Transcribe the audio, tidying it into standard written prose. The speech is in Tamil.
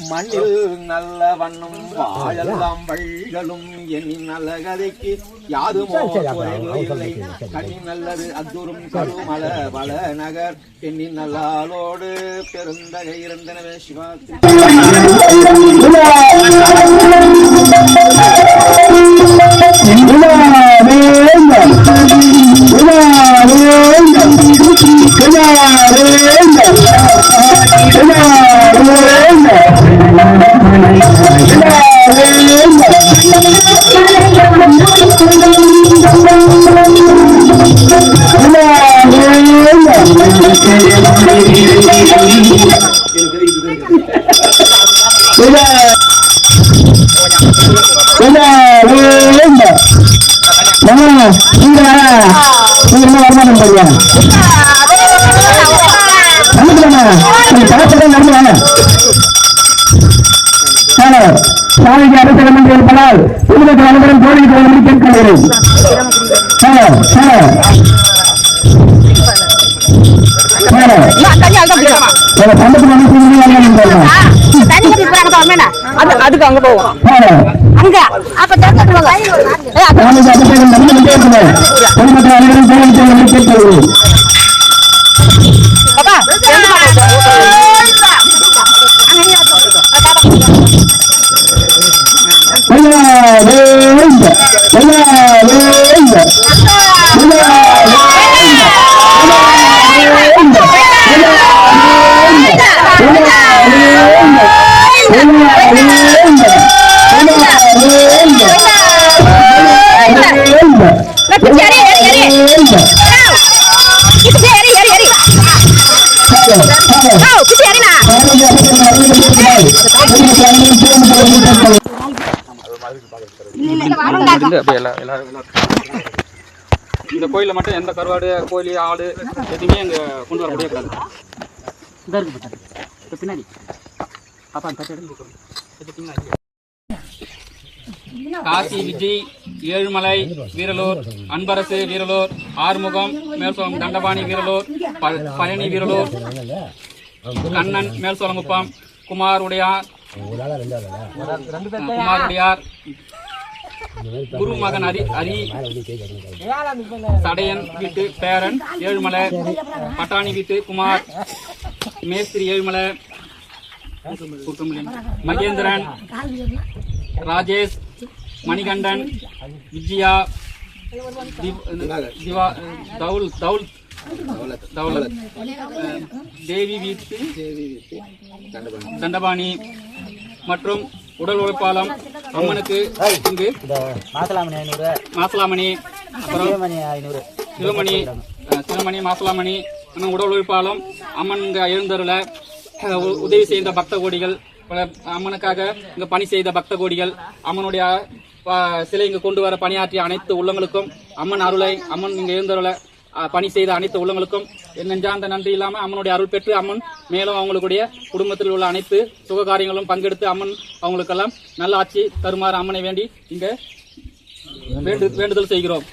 மண்ணில் நல்ல வண்ணம் வாழலாம் வழிகளும் எண்ணின் நல்ல கதைக்கு யாதுமோ குறைவு இல்லை கண்ணி நல்லது அத்துரும் கருமல வள நகர் பெண்ணின் நல்லாளோடு பெருந்தகை இருந்தனவே சிவாத்திரி வருமானம் பையன் சாலைக்கு அரசு மந்திரி இருப்பதால் பொதுமக்கள் அனைவரும் கோரிக்கை கேட்கிறேன். அதுக்கு அங்க போவோம் பொதுமக்கள் அனைவரும் கோரிக்கை கேட்கிறேன். இந்த கோயில மட்டும் எந்த கருவாடு கோழி ஆடு எதுவுமே அங்க கொண்டு வர முடியாது. பின்னாடி காசி விஜய் ஏழுமலை வீரலூர் அன்பரசு வீரலூர் ஆறுமுகம் மேல்சோளம் தண்டபாணி வீரலூர் பழனி வீரலூர் கண்ணன் மேல்சோளங்குப்பம் குமார் உடையார் குரு மகன் ஹரி சடையன் வீட்டு பேரன் ஏழுமலை பட்டாணி வீட்டு குமார் மேஸ்திரி ஏழுமலை மகேந்திரன் ராஜேஷ் மணிகண்டன் விஜயா தௌலத் தேவி வீட்டு தண்டபாணி மற்றும் உடல் உழைப்பாளம் அம்மனுக்கு இங்கு மாசலாமணி அப்புறம் சிவமணி மாசலாமணி உடல் உழைப்பாளம் அம்மன் எழுந்தருள உதவி செய்த பக்த கோடிகள் அம்மனுக்காக இங்க பணி செய்த பக்த கோடிகள் அம்மனுடைய சிலை இங்கு கொண்டு வர பணியாற்றிய அனைத்து உள்ளங்களுக்கும் அம்மன் அருளை அம்மன் இங்க எழுந்தருள பணி செய்த அனைத்து உள்ளங்களுக்கும் நெஞ்சார்ந்த நன்றி இல்லாம அம்மனுடைய அருள் பெற்று அம்மன் மேலும் அவங்களுடைய குடும்பத்தில் உள்ள அனைத்து சுக காரியங்களும் பங்கெடுத்து அம்மன் அவங்களுக்கெல்லாம் நல்ல ஆட்சி தருமாறு அம்மனை வேண்டி இங்க வேண்டுதல் செய்கிறோம்.